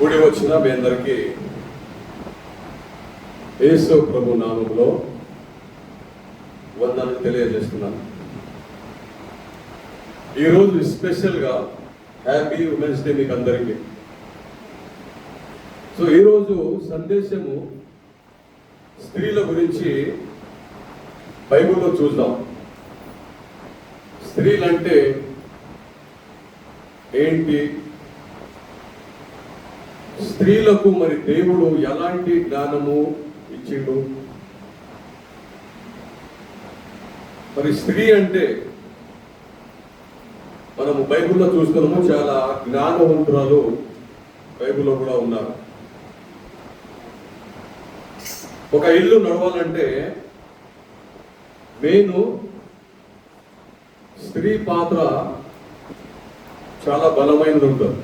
కూడి వచ్చిన మీ అందరికీ యేసు ప్రభు నామములో వందనాలు తెలియజేస్తున్నాను. ఈరోజు స్పెషల్గా హ్యాపీ ఉమెన్స్ డే మీకు అందరికీ. సో ఈరోజు సందేశము స్త్రీల గురించి బైబిల్లో చూద్దాం. స్త్రీలంటే ఏంటి, స్త్రీలకు మరి దేవుడు ఎలాంటి జ్ఞానము ఇచ్చిండు, మరి స్త్రీ అంటే మనము బైబిల్లో చూస్తున్నాము చాలా జ్ఞానవంతురాలు బైబిల్లో కూడా ఉన్నారు. ఒక ఇల్లు నడవాలంటే మెయిన్ స్త్రీ పాత్ర చాలా బలమైనది ఉంటుంది.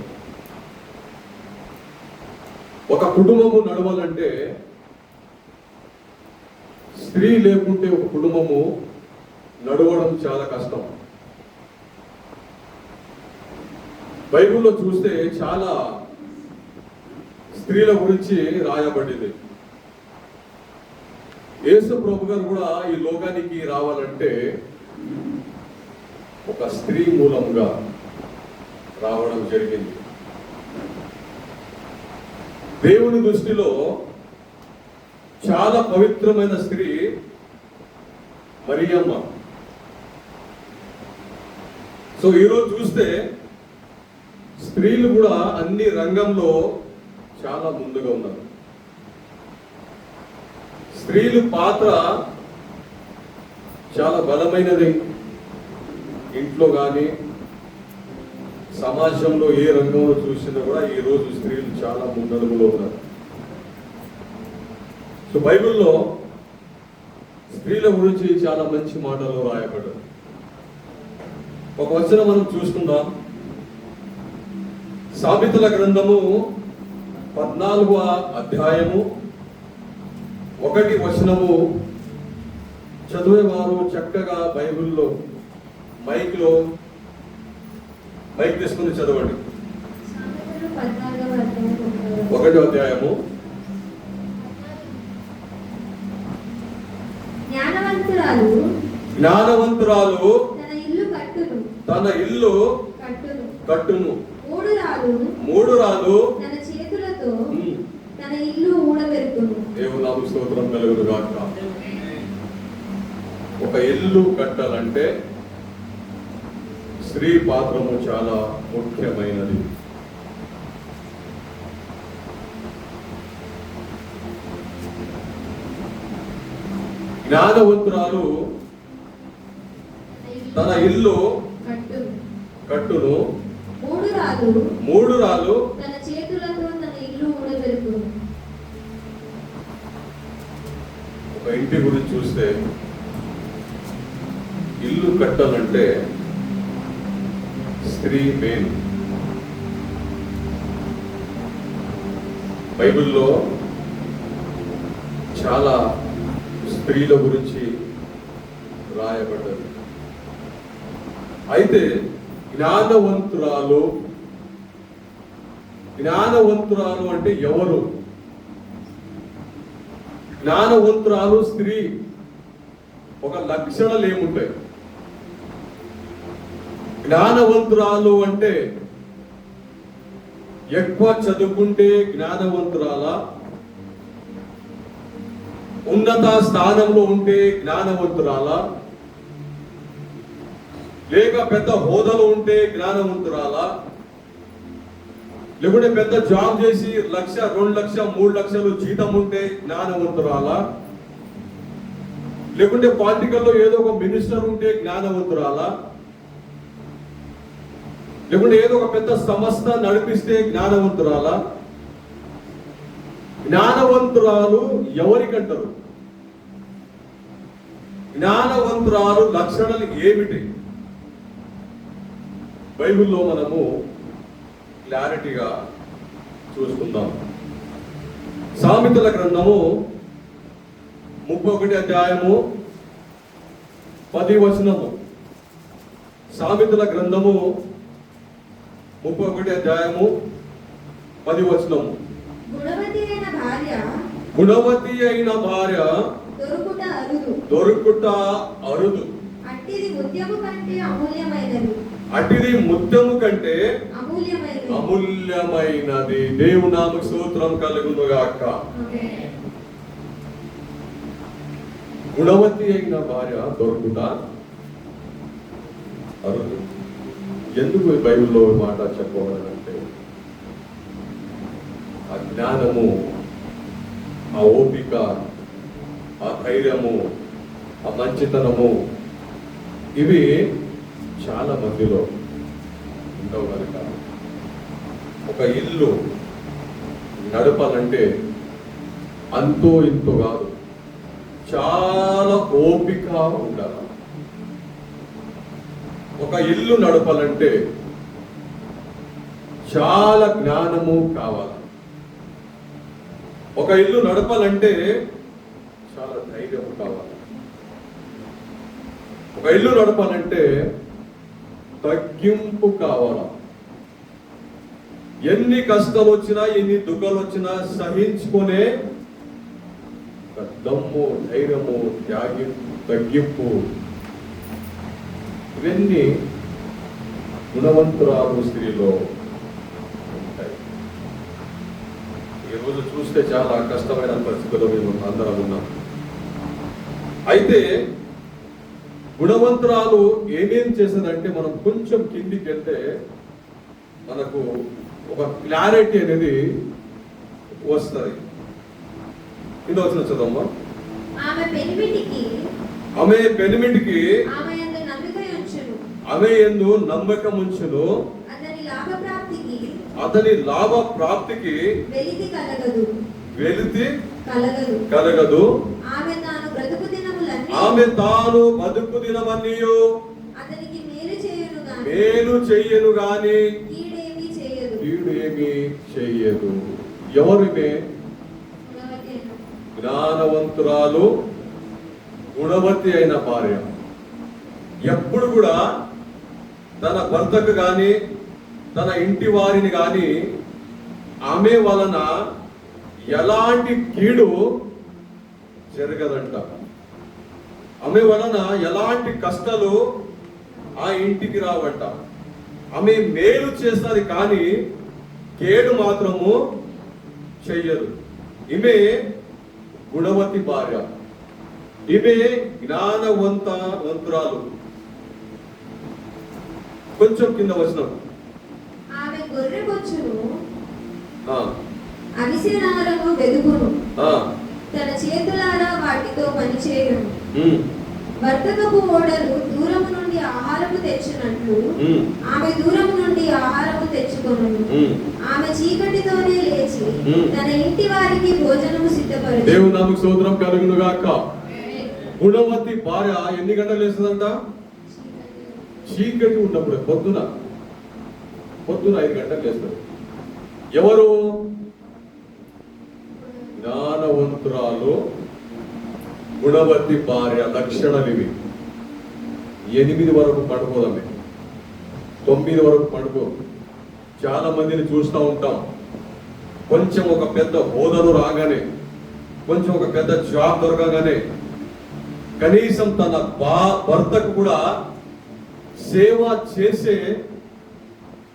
ఒక కుటుంబము నడవాలంటే స్త్రీ లేకుంటే ఒక కుటుంబము నడవడం చాలా కష్టం. బైబిల్లో చూస్తే చాలా స్త్రీల గురించి రాయబడింది. యేసు ప్రభు గారు కూడా ఈ లోకానికి రావాలంటే ఒక స్త్రీ మూలంగా రావడం జరిగింది. దేవుని దృష్టిలో చాలా పవిత్రమైన స్త్రీ మరియమ్మ. సో ఈరోజు చూస్తే స్త్రీలు కూడా అన్ని రంగంలో చాలా ముందుగా ఉన్నారు. స్త్రీలు పాత్ర చాలా బలమైనది. ఇంట్లో కానీ సమాజంలో ఏ రంగంలో చూసినా కూడా ఈ రోజు స్త్రీలు చాలా ముందడుగులో ఉన్నారు. సో బైబిల్లో స్త్రీల గురించి చాలా మంచి మాటలు రాయబడ్డారు. ఒక వచనం మనం చూసుకుందాం. సామెతల గ్రంథము 14వ అధ్యాయము 1 వచనము చదివేవారు చక్కగా బైబిల్లో మైక్ తీసుకుని చదవండి. 1వ అధ్యాయము. జ్ఞానవంతురాలు తన ఇల్లు కట్టును. మూడు రాలు తన చేతులతో తన ఇల్లు ఊడబెట్టును. దేవుని స్తోత్రం కలుగును గాక. ఒక ఇల్లు కట్టాలంటే స్త్రీ పాత్రము చాలా ముఖ్యమైనది. జ్ఞానవంతురాలు తన ఇల్లు కట్టును. మూడు రాలు తన చేతులతో తన ఇల్లు ఊడబెట్టును. ఒక ఇంటి గురించి చూస్తే ఇల్లు కట్టాలంటే స్త్రీ మెయిన్. బైబిల్లో చాలా స్త్రీల గురించి రాయబడ్డది. అయితే జ్ఞానవంతురాలు అంటే ఎవరు? జ్ఞానవంతురాలు స్త్రీ ఒక లక్షణాలు ఏముంటాయి? జ్ఞానవంతురాలు అంటే ఎక్కువ చదువుకుంటే జ్ఞానవంతురాలా? ఉన్నత స్థానంలో ఉంటే జ్ఞానవంతురాలా? లేక పెద్ద హోదాలో ఉంటే జ్ఞానవంతురాలా? లేకుంటే పెద్ద జాబ్ చేసి 1,00,000, 2,00,000, 3,00,000 జీతం ఉంటే జ్ఞానవంతురాలా? లేకుంటే పాలిటికల్లో ఏదో ఒక మినిస్టర్ ఉంటే జ్ఞానవంతురాలా? లేకుంటే ఏదో ఒక పెద్ద సంస్థ నడిపిస్తే జ్ఞానవంతురాలా? జ్ఞానవంతురాలు ఎవరికంటారు? జ్ఞానవంతురాలు లక్షణాలు ఏమిటి? బైబిల్లో మనము క్లారిటీగా చూసుకుందాం. సామెతల గ్రంథము 31 అధ్యాయము 10 వచనము. సామెతల గ్రంథము 31 అధ్యాయము 10వ వచనం. గుణవతి అయిన భార్య గుణవతి అయిన భార్య దొరుకుట అరుదు. దొరుకుట అరుదు. అట్టిది ముత్యము కంటే అమూల్యమైనది. అట్టిది ముత్యము కంటే అమూల్యమైనది. అమూల్యమైనది. దేవుని నామముకు స్తోత్రం కలుగును గాక. గుణవతి అయిన భార్య దొరుకుట అరుదు. ఎందుకు ఈ బైబిల్లో ఈ మాట చెప్పవాలంటే ఆ జ్ఞానము, ఆ ఓపిక, ఆ ధైర్యము, ఆ మంచితనము ఇవి చాలా మందిలో ఉండవు కనుక ఒక ఇల్లు నడపాలంటే అంతో ఇంతో కాదు, చాలా ఓపిక ఉండాలి. ఒక ఇల్లు నడపాలంటే చాలా జ్ఞానము కావాలి. ఒక ఇల్లు నడపాలంటే చాలా ధైర్యం కావాలి. ఒక ఇల్లు నడపాలంటే తగ్గింపు కావాలా. ఎన్ని కష్టాలు వచ్చినా, ఎన్ని దుఃఖాలు వచ్చినా సహించుకునే దమ్ము, ధైర్యము, తగ్గింపు ఇవన్నీ గుణవంతురాలు స్త్రీలో ఉంటాయి. ఈరోజు చూస్తే చాలా కష్టమైన పరిస్థితుల్లో మేము అందరం ఉన్నాం. అయితే గుణవంతురాలు ఏమేం చేసేదంటే మనం కొంచెం కిందికి వెళ్తే మనకు ఒక క్లారిటీ అనేది వస్తుంది. కింద వచ్చిన చదవమ్మా. ఆమె పెనిమిటికి ఆమె యందు నమ్మకం ఉంచును. అతని లాభ ప్రాప్తికి వెలితి కలగదు. ఆమె తాను బతుకు దినమన్నీయు మేలు చెయ్యను గాని కీడు ఏమీ చెయ్యదు. ఎవరిమే? జ్ఞానవంతురాలు, గుణవతి అయిన భార్య ఎప్పుడు కూడా తన భర్తకు గాని తన ఇంటి వారిని గాని ఆమె వలన ఎలాంటి కీడు జరగదంట. ఆమె వలన ఎలాంటి కష్టాలు ఆ ఇంటికి రావంట. ఆమె మేలు చేస్తుంది కానీ కేడు మాత్రము చెయ్యదు. ఈమె గుణవతి భార్య, ఈమె జ్ఞానవంతురాలు. కొంచెం కింద వచ్చినాం. ఆమె గొర్రె బొచ్చును అవిసెనారము వెదుగును, తన చేతులారా వాటితో పనిచేయును. వర్తకపు ఓడలు దూరము నుండి ఆహారము తెచ్చినట్లు ఆమె దూరము నుండి ఆహారము తెచ్చుకొనును. ఆమె చీకటితోనే లేచి తన ఇంటి వారికి భోజనము సిద్ధపరచును. దేవుని నామముకు స్తోత్రం కలుగును గాక. గుణవతి భార్య ఎన్ని గంటలు లేస్తుందంట? చీకటి ఉన్నప్పుడు పొద్దున 5 గంటలకు లేస్తారు. ఎవరు? జ్ఞానవంతురాలు, గుణవతి భార్య లక్షణాలు ఇవి. 8 వరకు పడుకోదమ్మే, 9 వరకు పడుకో. చాలా మందిని చూస్తూ ఉంటాం. కొంచెం ఒక పెద్ద హోదాలు రాగానే, కొంచెం ఒక పెద్ద జాబ్ దొరకగానే కనీసం తన భర్తకు కూడా సేవ చేసే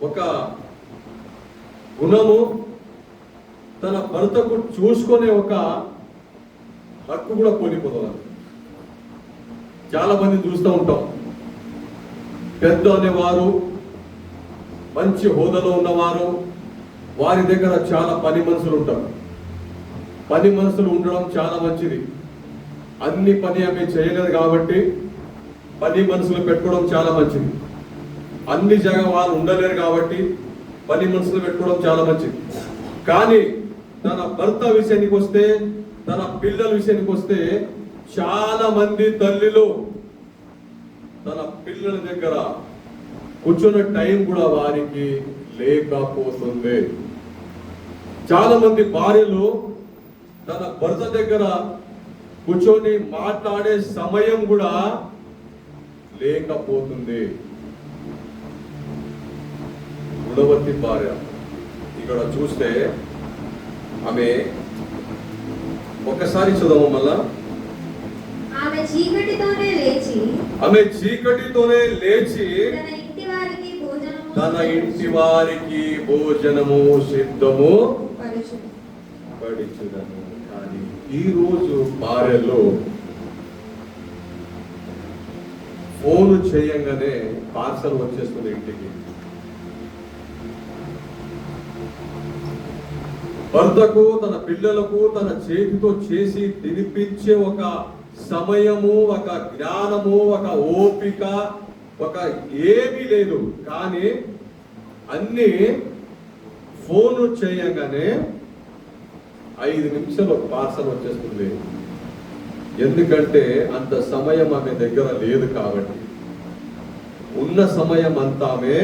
ఒక గుణము, తన భర్తకు చూసుకునే ఒక హక్కు కూడా కోల్పోతుంది. చాలా మందిని చూస్తూ ఉంటాం. పెద్ద అనేవారు, మంచి హోదాలో ఉన్నవారు, వారి దగ్గర చాలా పని మనుషులు ఉంటారు. పని మనుషులు ఉండడం చాలా మంచిది. అన్ని పని ఆమె చేయలేదు కాబట్టి పని మనుషులు పెట్టుకోవడం చాలా మంచిది. అన్ని జాగా వాళ్ళు ఉండలేరు కాబట్టి పని మనుషులు పెట్టుకోవడం చాలా మంచిది. కానీ తన భర్త విషయానికి వస్తే, తన పిల్లల విషయానికి వస్తే చాలా మంది తల్లిలు తన పిల్లల దగ్గర కూర్చున్న టైం కూడా వారికి లేకపోతుంది. చాలా మంది భార్యలు తన భర్త దగ్గర కూర్చొని మాట్లాడే సమయం కూడా లేకపోతుంది. గుణవతి భార్య. ఇక ఇక్కడ చూస్తే ఆమె ఒకసారి చదవ మళ్ళా. ఆమె చీకటితోనే లేచి తన ఇంటి వారికి భోజనము సిద్ధము పడిచుదను. కానీ ఈ రోజు భార్యలో ఫోన్ చేయంగానే పార్సల్ వచ్చేస్తుంది ఇంటికి. భర్తకు తన పిల్లలకు తన చేతితో చేసి తినిపించే ఒక సమయము, ఒక జ్ఞానము, ఒక ఓపిక, ఒక ఏమీ లేదు. కానీ అన్ని ఫోన్ చేయంగానే 5 నిమిషాలు ఒక పార్సల్ వచ్చేస్తుంది. ఎందుకంటే అంత సమయం ఆమె దగ్గర లేదు కాబట్టి. ఉన్న సమయం అంతా ఆమె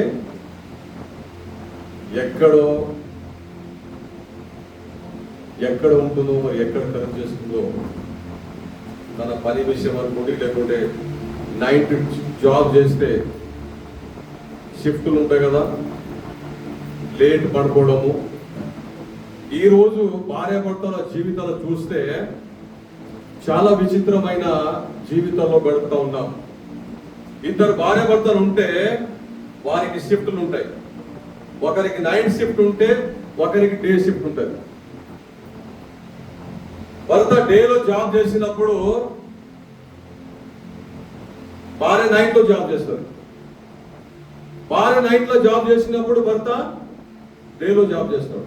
ఎక్కడ ఉంటుందో, మరి ఎక్కడ ఖర్చు చేస్తుందో, తన పని విషయం అనుకోండి, లేకుంటే నైట్ జాబ్ చేస్తే షిఫ్ట్లు ఉంటాయి కదా, లేట్ పడుకోవడము. ఈరోజు భార్యాభర్తల జీవితాలు చూస్తే చాలా విచిత్రమైన జీవితంలో గడుపుతూ ఉన్నాం. 2 భార్యాభర్తలు ఉంటే వారికి షిఫ్ట్లు ఉంటాయి. ఒకరికి నైట్ షిఫ్ట్ ఉంటే ఒకరికి డే షిఫ్ట్ ఉంటుంది. భర్త డేలో జాబ్ చేసినప్పుడు భార్య నైట్ లో జాబ్ చేస్తారు. భార్య నైట్ లో జాబ్ చేసినప్పుడు భర్త డేలో జాబ్ చేస్తాడు.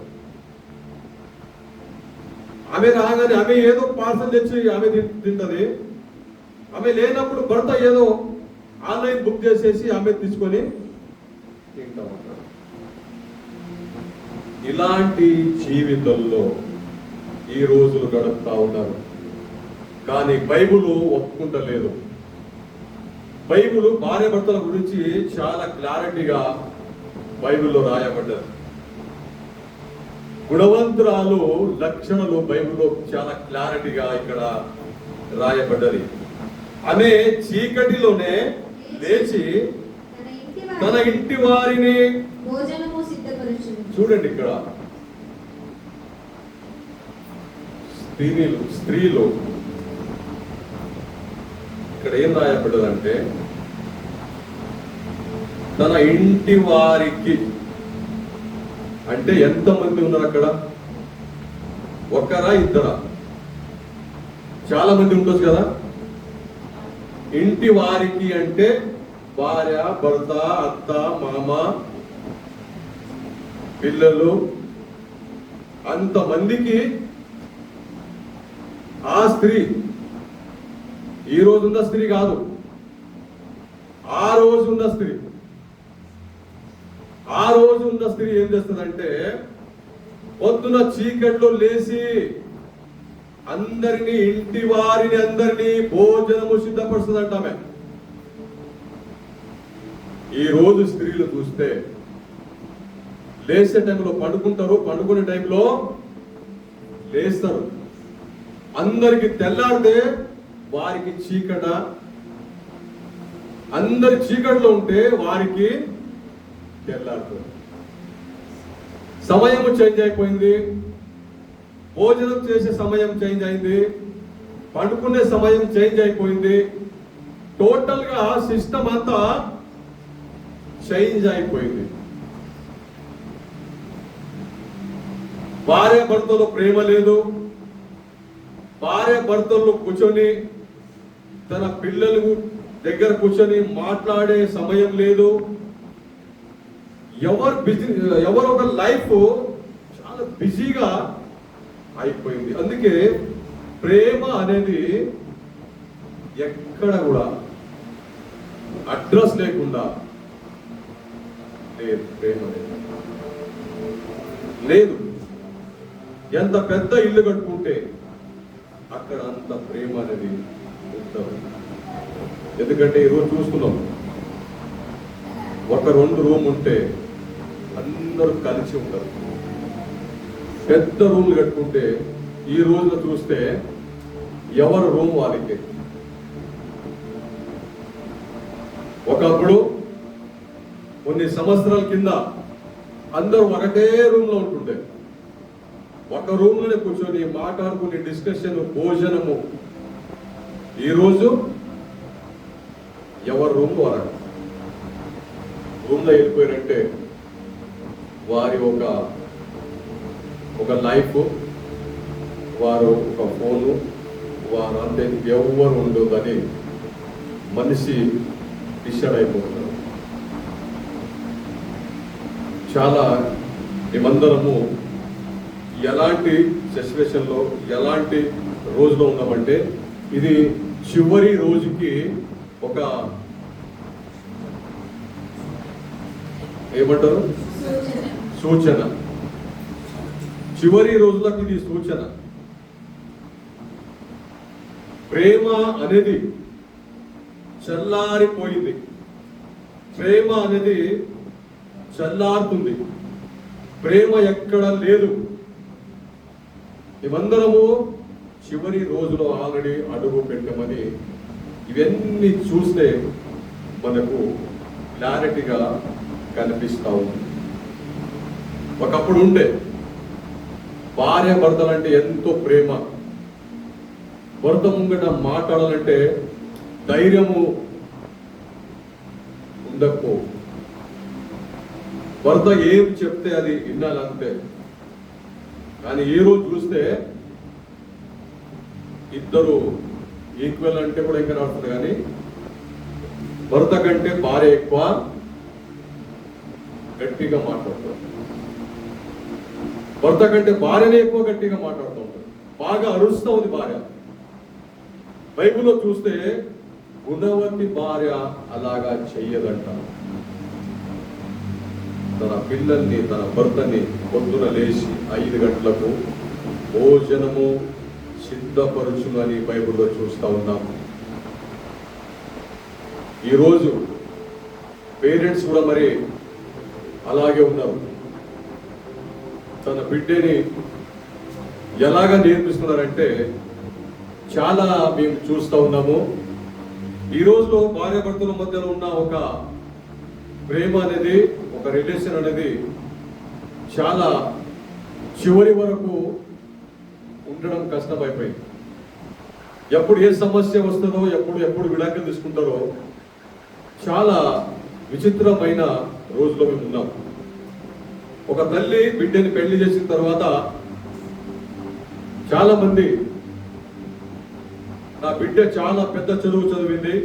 ఆమె రాగానే ఆమె ఏదో పార్సల్ తెచ్చి ఆమె తింటది. ఆమె లేనప్పుడు భర్త ఏదో ఆన్లైన్ బుక్ చేసేసి ఆమె తీసుకొని తింటా ఉంటాడు. ఇలాంటి జీవితంలో ఈ రోజులు గడుపుతా ఉన్నారు. కానీ బైబిల్ ఒప్పుకుంటలేదు. బైబిల్ భార్య భర్తల గురించి చాలా క్లారిటీగా బైబిల్లో రాయబడ్డది. గుణవంతురాలు లక్షణాలు బైబిల్లో చాలా క్లారిటీగా ఇక్కడ రాయబడ్డది. ఆమె చీకటిలోనే లేచి తన ఇంటి వారిని చూడండి. ఇక్కడ స్త్రీలు ఇక్కడ ఏం రాయబడ్డదంటే తన ఇంటి వారికి. అంటే ఎంతమంది ఉన్నారు అక్కడ? ఒకరా ఇద్దరా? చాలా మంది ఉండొచ్చు కదా. ఇంటి వారికి అంటే భార్య, భర్త, అత్త, మామ, పిల్లలు, అంతమందికి ఆ స్త్రీ ఈ రోజు ఉన్న స్త్రీ కాదు, ఆ రోజు ఉన్న స్త్రీ. ఆ రోజు ఉన్న స్త్రీ ఏం చేస్తుందంటే పొద్దున చీకట్లో లేచి అందరినీ, ఇంటి వారిని అందరినీ భోజనము సిద్ధపరుస్తుందంట ఆమె. ఈ రోజు స్త్రీలు చూస్తే లేచే టైంలో పండుకుంటారు, పండుకునే టైంలో లేస్తారు. అందరికి తెల్లారితే వారికి చీకట, అందరి చీకట్లో ఉంటే వారికి తెల్లారుతుంది. సమయం చేంజ్ అయిపోయింది, భోజనం చేసే సమయం చేంజ్ అయింది, పండుకునే సమయం చేంజ్ అయిపోయింది. టోటల్ గా సిస్టమ్ అంతా చేంజ్ అయిపోయింది. భార్య భర్తలో ప్రేమ లేదు. భార్య భర్తల్లో కూర్చొని తన పిల్లలు దగ్గర కూర్చొని మాట్లాడే సమయం లేదు. ఎవరు ఒక లైఫ్ చాలా బిజీగా అయిపోయింది. అందుకే ప్రేమ అనేది ఎక్కడ కూడా అడ్రస్ లేకుండా లేదు. ప్రేమ లేదు. ఎంత పెద్ద ఇల్లు కట్టుకుంటే అక్కడ అంత ప్రేమ అనేది ఉంటుంది. ఎందుకంటే ఈరోజు చూస్తున్నాం, ఒక 2 రూమ్ ఉంటే అందరూ కలిసి ఉంటారు. పెద్ద రూమ్లు కట్టుకుంటే ఈ రోజున చూస్తే ఎవరు రూమ్ వాళ్ళకి. ఒకప్పుడు కొన్ని సంవత్సరాల కింద అందరూ ఒకటే రూమ్ లో ఉంటుండే, ఒక రూమ్ లోనే కూర్చొని మాట్లాడుకునే డిస్కషన్, భోజనము. ఈరోజు ఎవరు రూమ్ వారు రూమ్ లో వెళ్ళిపోయారంటే వారి ఒక లైఫ్, వారు ఒక ఫోను, వారు అంతే, ఎవరు ఉండదని మనిషి డిసైడ్ అయిపోతున్నారు. చాలా మేమందరము ఎలాంటి సిచ్యువేషన్లో, ఎలాంటి రోజులో ఉన్నామంటే, ఇది చివరి రోజుకి ఒక ఏమంటారు, సూచన. చివరి రోజులకు ఇది సూచన. ప్రేమ అనేది చల్లారిపోయింది, ప్రేమ అనేది చల్లారుతుంది, ప్రేమ ఎక్కడ లేదు. మేమందరము చివరి రోజులో ఆల్రెడీ అడుగు పెట్టమని ఇవన్నీ చూస్తే మనకు క్లారిటీగా కనిపిస్తా ఉంది. ఒకప్పుడు ఉండే భార్య భర్తలంటే ఎంతో ప్రేమ, భర్త ముంగట మాట్లాడాలంటే ధైర్యము ఉండకపో, భర్త ఏం చెప్తే అది వినాలంతే. కానీ ఈ రోజు చూస్తే ఇద్దరు ఈక్వల్ అంటే కూడా ఇంకా నడుస్తుంది, కానీ భర్త కంటే భార్య ఎక్కువ గట్టిగా మాట్లాడుతారు, భర్త కంటే భార్యనే ఎక్కువ గట్టిగా మాట్లాడుతూ ఉంటారు, బాగా అరుస్తూ ఉంది భార్య. బైబిల్లో చూస్తే గుణవతి భార్య అలాగా చెయ్యదంట. తన పిల్లల్ని, తన భర్తని పొద్దున లేచి 5 గంటలకు భోజనము సిద్ధపరచునని బైబిల్లో చూస్తూ ఉన్నాం. ఈరోజు పేరెంట్స్ కూడా మరి అలాగే ఉన్నారు. తన బిడ్డని ఎలాగా నేర్పిస్తున్నారంటే చాలా మేము చూస్తూ ఉన్నాము. ఈ రోజులో భార్య భర్తల మధ్యలో ఉన్న ఒక ప్రేమ అనేది, ఒక రిలేషన్ అనేది చాలా చివరి వరకు ఉండడం కష్టమైపోయింది. ఎప్పుడు ఏ సమస్య వస్తుందో, ఎప్పుడు విడాకులు తీసుకుంటారో, చాలా విచిత్రమైన రోజులో మేము ఉన్నాం. ఒక తల్లి బిడ్డని పెళ్లి చేసిన తర్వాత చాలా మంది, నా బిడ్డ చాలా పెద్ద చదువు చదివింది,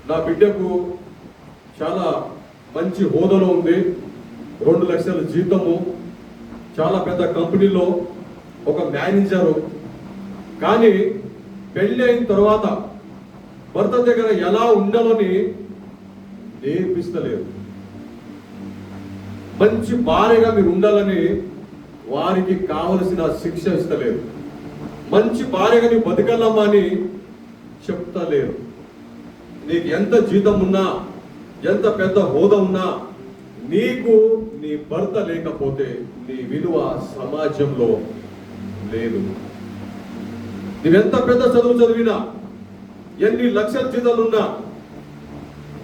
నా బిడ్డకు చాలా మంచి హోదాలో ఉంది, 2 లక్షల జీతము, చాలా పెద్ద కంపెనీలో ఒక మేనేజరు, కానీ పెళ్ళి అయిన తర్వాత భర్త దగ్గర ఎలా ఉండాలని నేర్పిస్తలేదు. మంచి భార్యగా మీరు ఉండాలని వారికి కావలసిన శిక్ష ఇస్తలేదు. మంచి భార్యగా నీవు బతకాలమ్మా అని చెప్తలేరు. నీకు ఎంత జీతం ఉన్నా, ఎంత పెద్ద హోదా ఉన్నా, నీకు నీ భర్త లేకపోతే నీ విలువ సమాజంలో లేదు. నీవెంత పెద్ద చదువు చదివినా, ఎన్ని లక్షల జీతాలున్నా,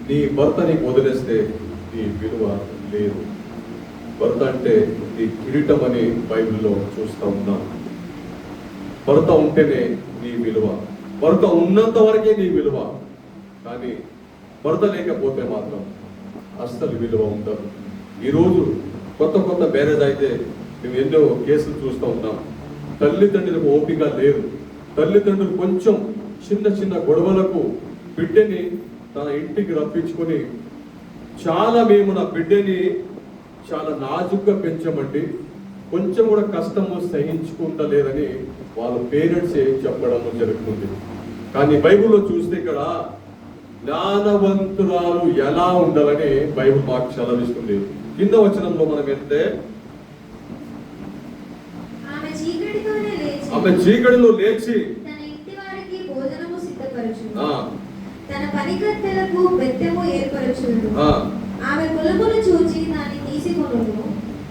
నీ భర్త నీకు వదిలేస్తే నీ విలువ లేదు. భర్త అంటే నీ కిరీటం అని బైబిల్లో చూస్తూ ఉన్నాం. భర్త ఉంటేనే నీ విలువ, భర్త ఉన్నంత వరకే నీ విలువ. కానీ భర్త లేకపోతే మాత్రం అస్సలు విలువ ఉండదు. ఈరోజు కొత్త మ్యారేజ్ అయితే మేము ఎన్నో కేసులు చూస్తూ ఉన్నాం. తల్లిదండ్రులకు ఓపిక లేదు. తల్లిదండ్రులు కొంచెం చిన్న గొడవలకు బిడ్డని తన ఇంటికి రప్పించుకొని, మేము నా బిడ్డని చాలా నాజుగ్గా పెంచమండి, కొంచెం కూడా కష్టము సహించుకుంటలేదని వాళ్ళ పేరెంట్స్ చెప్పడం జరుగుతుంది. కానీ బైబిల్లో చూస్తే ఇక్కడ జ్ఞానవంతురాలు ఎలా ఉండాలని బైబిల్ మాకు సెలవిస్తుంది. కింద వచనంలో మనం వెళ్తే, ఆమె చీకటిలో లేచి తన ఇంటి వారికి భోజనము సిద్ధపరచును, తన పనికత్తెలకు బెత్తెము ఏర్పరచును. ఆమె పొలమును చూచి దాన్ని తీసుకొనును,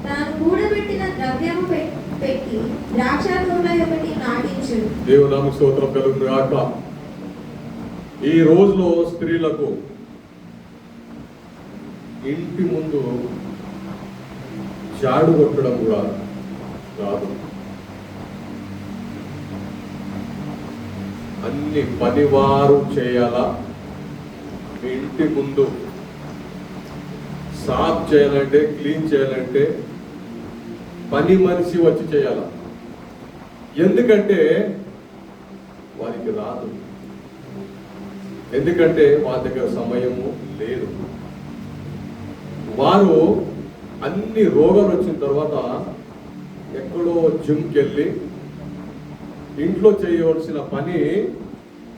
తాను కూడబెట్టిన ద్రవ్యము పెట్టి ద్రాక్ష తోట ఒకటి నాటించును. దేవునామ స్తోత్రం కలుగును గాక. ఈ రోజులో స్త్రీలకు ఇంటి ముందు జాడు కొట్టడం కూడా రాదు. అన్ని పనివారు చేయాలా. మీ ఇంటి ముందు సాఫ్ చేయాలంటే, క్లీన్ చేయాలంటే పని మనిషి వచ్చి చేయాలా. ఎందుకంటే వారికి రాదు, ఎందుకంటే వారి దగ్గర సమయము లేదు. వారు అన్ని రోగాలు వచ్చిన తర్వాత ఎక్కడో జిమ్కి వెళ్ళి ఇంట్లో చేయవలసిన పని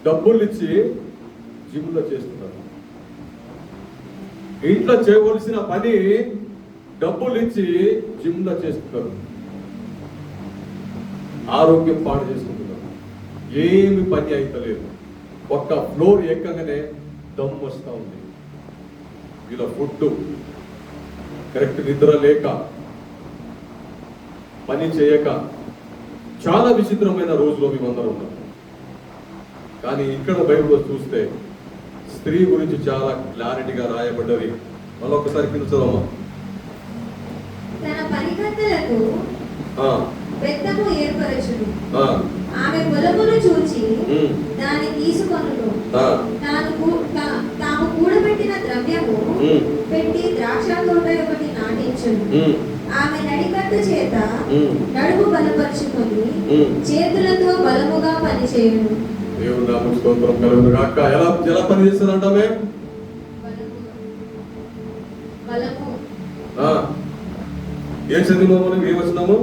డబ్బులు ఇచ్చి జిమ్లో చేస్తున్నారు. ఇంట్లో చేయవలసిన పని డబ్బులు ఇచ్చి జిమ్లో చేస్తున్నారు. ఆరోగ్యం పాడు చేసుకుంటున్నారు. ఏమి పని అయితలేదు. ఒక్క ఫ్లోర్ ఎక్కగానే దమ్ వస్తూ ఉంది. వీళ్ళ ఫుడ్ కరెక్ట్, నిద్ర లేక, పని చేయక చాలా విచిత్రమైన రోజులో మేమందరం ఉన్నాం. కానీ ఇక్కడ బైబిల్లో చూస్తే స్త్రీ గురించి చాలా క్లారిటీగా రాయబడ్డది. మళ్ళొకసారి కింద చదవమ్మా. తన పనికత్తెలకు బెత్తము ఏర్పరచును. ఆమె పొలమును చూచి దాన్ని తీసుకొనును. తాము కూడబెట్టిన ద్రవ్యము పెట్టి ద్రాక్ష తోట ఒకటి నాటించును. ఆమె నడికట్టు చేత నడుము బలపరుచుకొని చేతులతో బలముగా పనిచేయును. దేవుని నామమునకు స్తోత్రం కలుగును గాక. ఎలా పని చేస్తుందంటామే? బలము. ఏ చదివినాము మనం? ఏ వచ్చినాము?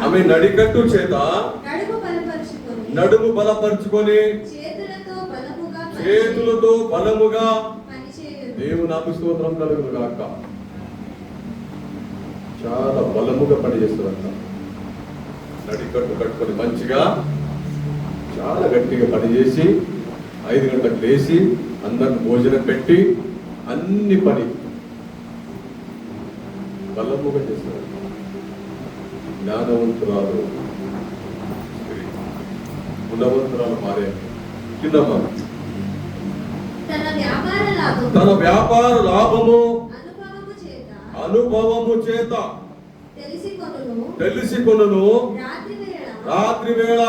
ఆమె నడికట్టు చేత నడుము బలపరుచుకొని చేతులతో బలముగా. దేవుని నామమునకు స్తోత్రం కలుగును గాక. చాలా బలముగా పని చేస్తారంట. నడికట్టు కట్టుకొని మంచిగా చాలా గట్టిగా పనిచేసి 5 గంటలకు లేచి అందరికి భోజనం పెట్టి అన్ని పని బలముగా చేస్తారు. జ్ఞానవంతురాలు స్త్రీ, గుణవంతురాలు మారే. కిందమ్మా. తన వ్యాపార లాభము అనుభవము చేత తెలిసి కొనును. రాత్రి వేళ.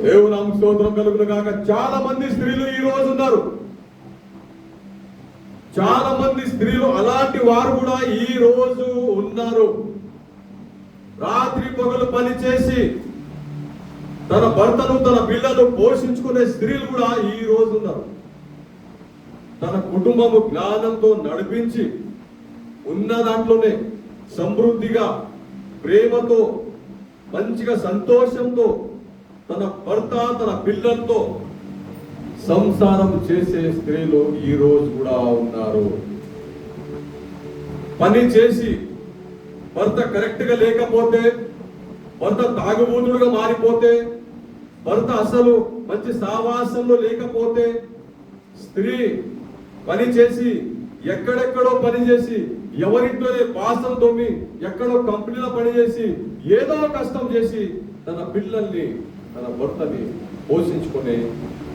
దేవుని నామమునకు స్తోత్రం కలుగును గాక. చాలా మంది స్త్రీలు ఈ రోజు ఉన్నారు. చాలా మంది స్త్రీలు అలాంటి వారు కూడా ఈ రోజు ఉన్నారు. రాత్రి పగలు పని చేసి తన భర్తను తన పిల్లలు పోషించుకునే స్త్రీలు కూడా ఈ రోజు ఉన్నారు. తన కుటుంబము జ్ఞానంతో నడిపించి ఉన్న దాంట్లోనే సమృద్ధిగా, ప్రేమతో, మంచిగా సంతోషంతో తన భర్త తన పిల్లలతో సంసారం చేసే స్త్రీలు ఈ రోజు కూడా ఉన్నారు. పని చేసి భర్త కరెక్ట్ గా లేకపోతే, భర్త తాగుబోతుడుగా మారిపోతే, భర్త అసలు మంచి సావాసంలో లేకపోతే, స్త్రీ పని చేసి ఎక్కడెక్కడో పని చేసి ఎవరింట్లోనే పాసం తోమి ఎక్కడో కంపెనీలో పని చేసి ఏదో కష్టం చేసి తన పిల్లల్ని తన భర్తని పోషించుకునే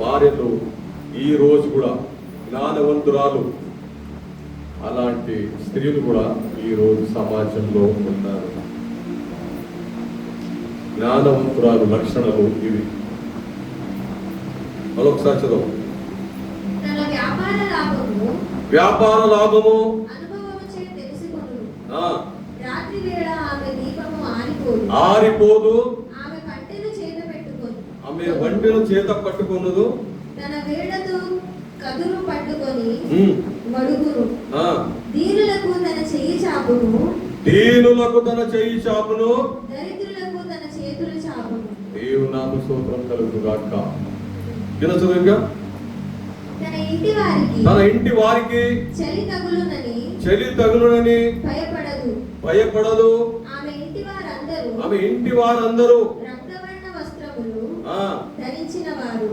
భార్యలు ఈ రోజు కూడా జ్ఞానవంతురాలు అలాంటి స్త్రీలు కూడా ఈ రోజు సమాజంలో ఉన్నారు. జ్ఞానవంతురాలు లక్షణాలు ఇవి. మరొకసారి చదువు. వ్యాపార లాభము ఆరిపోదు. ఆమె వంటను చేత పట్టుకొనదు. తన వేళ్లతో కదురు పట్టుకొని వడుగురు. దీనులకు తన చెయ్యి చాపును. దీనులకు తన చెయ్యి చాపును. దరిద్రులకు తన చేతులు చాపును. దేవుని నామమునకు స్తోత్రం కలుగును గాక. కింద చదువుగా. తన ఇంటి వారికి చలి తగులునని భయపడదు. ఆమె ఇంటి వారందరూ రక్తవర్ణ వస్త్రములు ధరించిన వారు.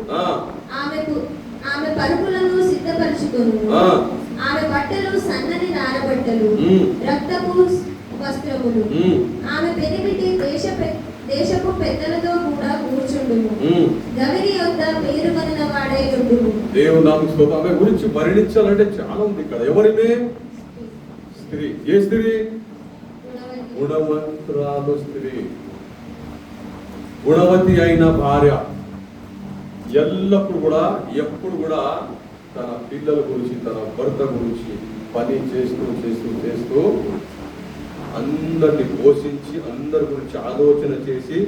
ఆమె పరుపులను సిద్ధపరచుకొను. ఆమె బట్టలు సన్నని నారబట్టలు, రక్తపు వస్త్రములు. ఆమె పెనిమిటి దేశపు పెద్దలతో కూడా కూర్చుండును. గవిని యొద్ద పేరు కలిగిన వాడై ఉండును. దేవుని నామముకు స్తోత్రం. ఆమె గురించి వర్ణించాలంటే చాలా ఉంది ఇక్కడ. ఎవరిమే? స్త్రీ. ఏ స్త్రీ? గుణవంతురాలు స్త్రీ, గుణవతి అయిన భార్య. ఎల్లప్పుడు కూడా ఎప్పుడు కూడా తన పిల్లల గురించి, తన భర్త గురించి పని చేస్తూ చేస్తూ చేస్తూ అందరిని పోషించి అందరి గురించి ఆలోచన చేసి,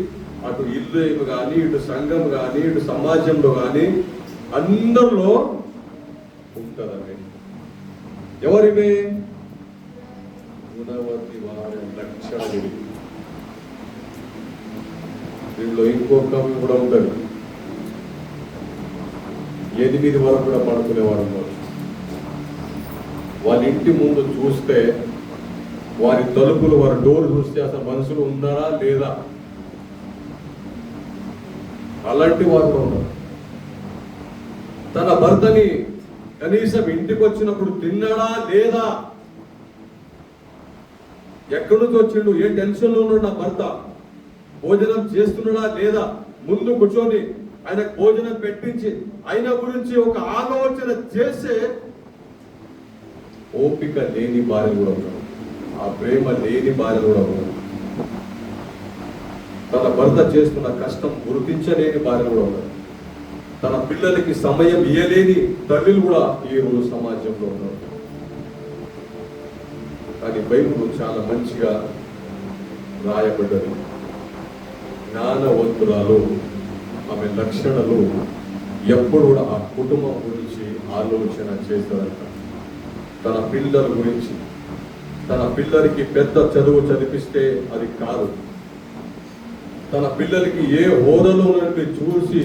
అటు ఇల్లు కానీ, ఇటు సంఘం కానీ, ఇటు సమాజంలో కానీ అందరిలో ఉంటుందండి. ఎవరివే? గుణవతి వారి లక్షణాలు. దీనిలో ఇంకొక కూడా ఉంటుంది. 8 వరకు కూడా పడుకునేవారు ఉన్నారు. వాళ్ళ ఇంటి ముందు చూస్తే, వారి తలుపులు, వారి డోర్ చూస్తే అసలు మనుషులు ఉన్నారా లేదా, అలాంటి వారు ఉన్నారు. తన భర్తని కనీసం ఇంటికి వచ్చినప్పుడు తిన్నాడా లేదా, ఎక్కడి నుంచి వచ్చిండు, ఏ టెన్షన్ లో ఉన్నాడు నా భర్త, భోజనం చేస్తున్నాడా లేదా, ముందు కూర్చొని ఆయనకు భోజనం పెట్టించి ఆయన గురించి ఒక ఆలోచన చేసే ఓపిక లేని భార్య కూడా ఉన్నారు. ఆ ప్రేమ లేని భార్య కూడా ఉన్నారు. తన భర్త చేస్తున్న కష్టం గుర్తించలేని భార్య కూడా ఉన్నారు. తన పిల్లలకి సమయం ఇయ్యలేని తల్లులు కూడా ఈ రోజు సమాజంలో ఉన్నారు. కానీ బైబిల్ చాలా మంచిగా రాయబడ్డది. జ్ఞానవంతురాలు, ఆమె లక్షణాలు ఎప్పుడు కూడా ఆ కుటుంబం గురించి ఆలోచన చేస్తారంట. తన పిల్లల గురించి, తన పిల్లలకి పెద్ద చదువు చదివిస్తే అది కాదు, తన పిల్లలకి ఏ హోదాలో ఉన్నట్టు చూసి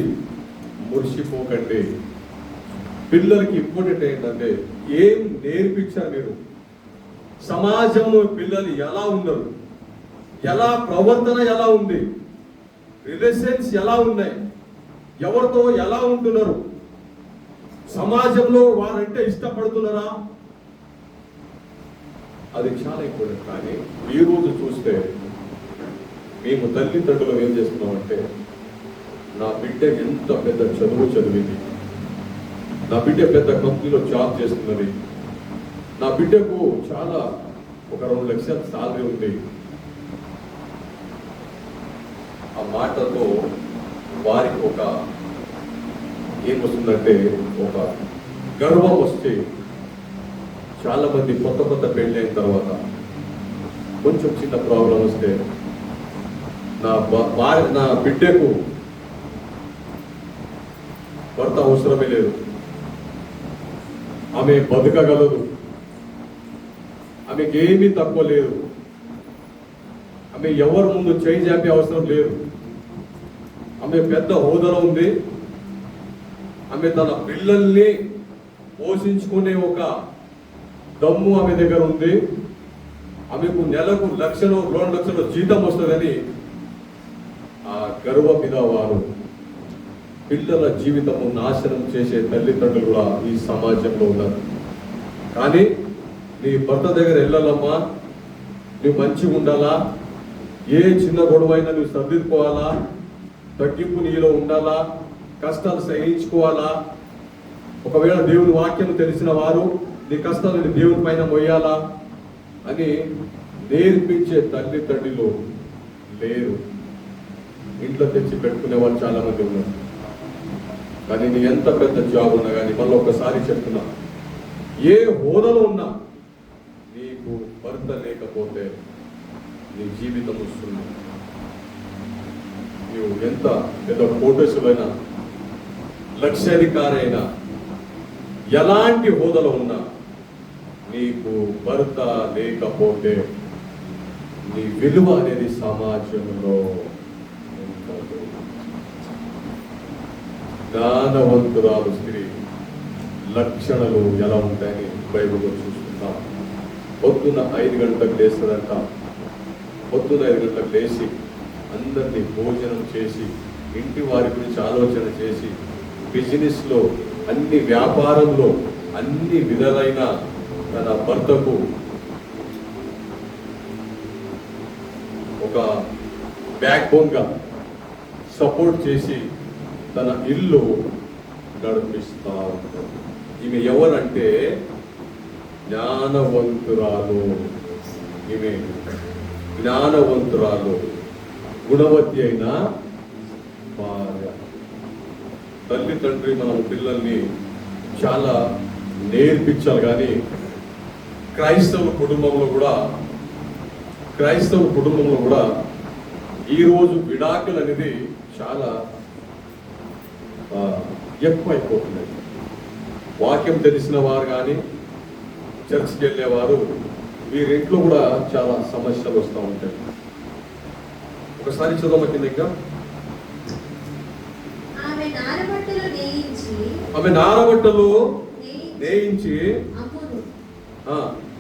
మురిసిపోకండి. పిల్లలకి ఇంపార్టెంట్ ఏంటంటే ఏం నేర్పించారు మీరు, సమాజంలో పిల్లలు ఎలా ఉన్నారు, ఎలా ప్రవర్తన ఎలా ఉంది, రిలేషన్స్ ఎలా ఉన్నాయి, ఎవరితో ఎలా ఉంటున్నారు, సమాజంలో వారంటే ఇష్టపడుతున్నారా, అది చాలా ఇంపార్టెంట్. కానీ ఈ రోజు చూస్తే మేము తల్లిదండ్రులు ఏం చేస్తున్నామంటే, నా బిడ్డ ఎంత పెద్ద చదువు చదివింది, నా బిడ్డ పెద్ద కంపెనీలో జాబ్ చేస్తున్నది, నా బిడ్డకు చాలా ఒక 2 లక్షల సాలరీ ఉంది, ఆ మాటతో వారికి ఒక ఏమొస్తుందంటే ఒక గర్వం వస్తే, చాలా మంది కొత్త పెళ్ళి అయిన తర్వాత కొంచెం చిన్న ప్రాబ్లం వస్తే, నా బిడ్డకు భర్త అవసరమే లేదు, ఆమె బతకగలదు, ఆమెకి ఏమీ తక్కువ లేదు, ఆమె ఎవరి ముందు చేయి చాపే అవసరం లేదు, ఆమె పెద్ద హోదాలో ఉంది, ఆమె తన పిల్లల్ని పోషించుకునే ఒక దమ్ము ఆమె దగ్గర ఉంది, ఆమెకు నెలకు 1 లక్షలు 2 లక్షలు జీతం వస్తుందని ఆ గర్వ మీద వారు పిల్లల జీవితము నాశనం చేసే తల్లిదండ్రులు కూడా ఈ సమాజంలో ఉన్నారు. కానీ నీ భర్త దగ్గర వెళ్ళాలమ్మా, నువ్వు మంచిగా ఉండాలా, ఏ చిన్న గొడవైనా నువ్వు సర్దిద్దుకోవాలా, తగ్గింపు నీలో ఉండాలా, కష్టాలు సహించుకోవాలా, ఒకవేళ దేవుని వాక్యం తెలిసిన వారు నీ కష్టాలను దేవుని పైన మొయ్యాలా అని నేర్పించే తల్లిదండ్రులు లేరు. ఇంట్లో తెచ్చి పెట్టుకునే వాళ్ళు చాలా మంది ఉన్నారు. కానీ నీ ఎంత పెద్ద జాబ్ ఉన్నా కానీ, మళ్ళీ ఒకసారి చెప్తున్నా, ఏ హోదాలో ఉన్నా నీకు భర్త లేకపోతే నీ జీవితం వస్తుంది. నీవు ఎంత పెద్ద కోటేశ్వరైనా, లక్షాధికారైనా, ఎలాంటి హోదాలో ఉన్నా నీకు భర్త లేకపోతే నీ విలువ అనేది సమాజంలో ఉండదు. జ్ఞానవంతురాలు స్త్రీ లక్షణాలు ఎలా ఉంటాయని బైబిల్లో చూస్తున్నాం. పొద్దున్న 5 గంటలకు లేస్తాడంట. పొద్దున్న 5 గంటలకు లేచి అందరినీ భోజనం చేసి, ఇంటి వారి గురించి ఆలోచన చేసి, బిజినెస్లో అన్ని వ్యాపారంలో అన్ని విధాలైన తన భర్తకు ఒక బ్యాక్ బోన్గా సపోర్ట్ చేసి తన ఇల్లు నడిపిస్తా ఉంటాడు. ఈమె ఎవరంటే జ్ఞానవంతురాలు. ఈమె జ్ఞానవంతురాలు, గుణవతి అయిన భార్య. తల్లి తండ్రి మనం పిల్లల్ని చాలా నేర్పించాలి, కానీ క్రైస్తవ కుటుంబంలో కూడా ఈరోజు విడాకులు అనేది చాలా ఎక్కువైపోతున్నాయి. వాక్యం తెలిసిన వారు కానీ చర్చికి వెళ్ళేవారు వీరింట్లో కూడా చాలా సమస్యలు వస్తూ ఉంటాయి. ఒకసారి చదవ కింద ఇంకా. ఆమె నారబట్టలు నేయించి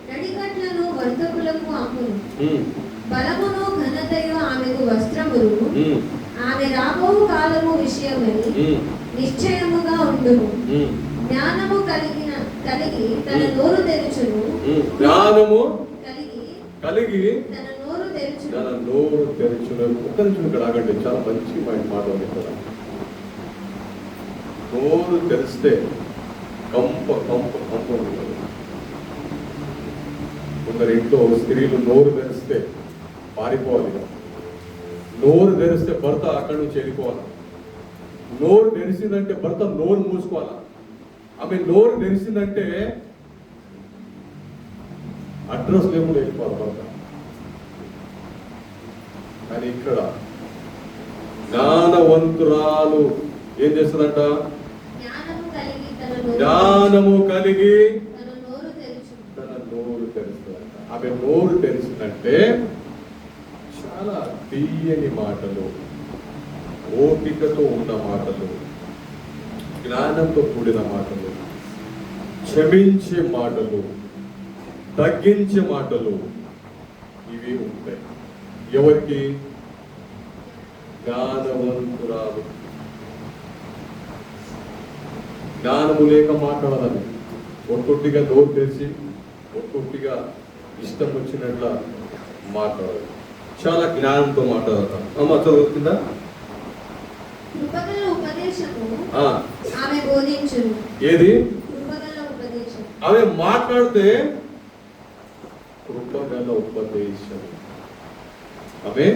నడికట్లను వర్తకులకు అమ్మును. బలమును ఘనతయు ఆమెకు వస్త్రములు. ఆమె రాబో కాలము విషయమై నిశ్చయముగా ఉండును. జ్ఞానము కలిగి తన నోరు తెరుచును. జ్ఞానము కలిగి తన నోరు తెరుచును. ఒక్క నిమిషం ఇక్కడ ఆగండి, చాలా మంచి మాట ఉంది ఇక్కడ. నోరు తెరిస్తే కంప ఉంటుంది. కొందరింట్లో స్త్రీలు నోరు తెరిస్తే పారిపోవాలి. నోరు తెరిస్తే భర్త అక్కడి నుంచి వెళ్ళిపోవాలి. నోరు తెరిసిందంటే భర్త నోరు మూసుకోవాలా. ఆమె నోరు తెరిసిందంటే అడ్రస్ లేకుండా వెళ్ళిపోవాలి భర్త. కానీ ఇక్కడ జ్ఞానవంతురాలు ఏం చేస్తుందంట? జ్ఞానము కలిగి తన నోరు తెరుస్తుందంట. ఆమె నోరు తెరిచిందంటే చాలా తీయని మాటలు, ఓపికతో ఉన్న మాటలు, జ్ఞానంతో కూడిన మాటలు, క్షమించే మాటలు, తగ్గించే మాటలు ఇవి ఉంటాయి. ఎవరికి? జ్ఞానవంతురాలు. జ్ఞానము లేక మాట్లాడాలని ఒట్టొట్టిగా నోరు తెరిచి ఒట్టొట్టిగా ఇష్టం వచ్చినట్ల మాట్లాడాలి. చాలా జ్ఞానంతో మాట్లాడతాం. అమ్మ చదువుతుందా? ఏది? ఆమె మాట్లాడితే కృపగల ఉపదేశం. ఆమె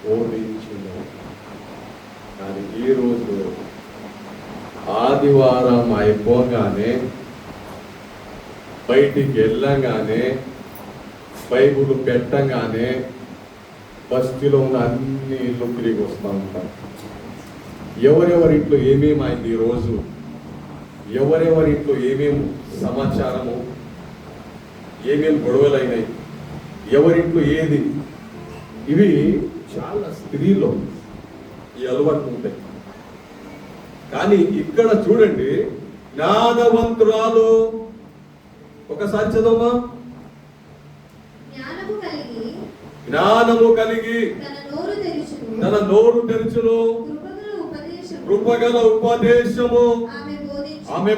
బోధించును. కానీ ఈరోజు ఆదివారం అయిపోగానే బయటికి వెళ్ళగానే బైబుల్ పెట్టగానే బస్తీలో ఉన్న అన్ని ఇల్లు తిరిగి వస్తూ ఉంటాం. ఎవరెవరింట్లో ఏమేమైంది ఈరోజు, ఎవరెవరింట్లో ఏమేమి సమాచారము, ఏమేమి గొడవలైనాయి, ఎవరింట్లో ఏది, ఇవి చాలా స్త్రీలో ఈ అలవాట్లు ఉంటాయి. కానీ ఇక్కడ చూడండి, జ్ఞానవంతురాలు. ఒకసారి చదవమా. జ్ఞానము కలిగి తన నోరు తెరుచును. కృపగల ఉపదేశము ఆమె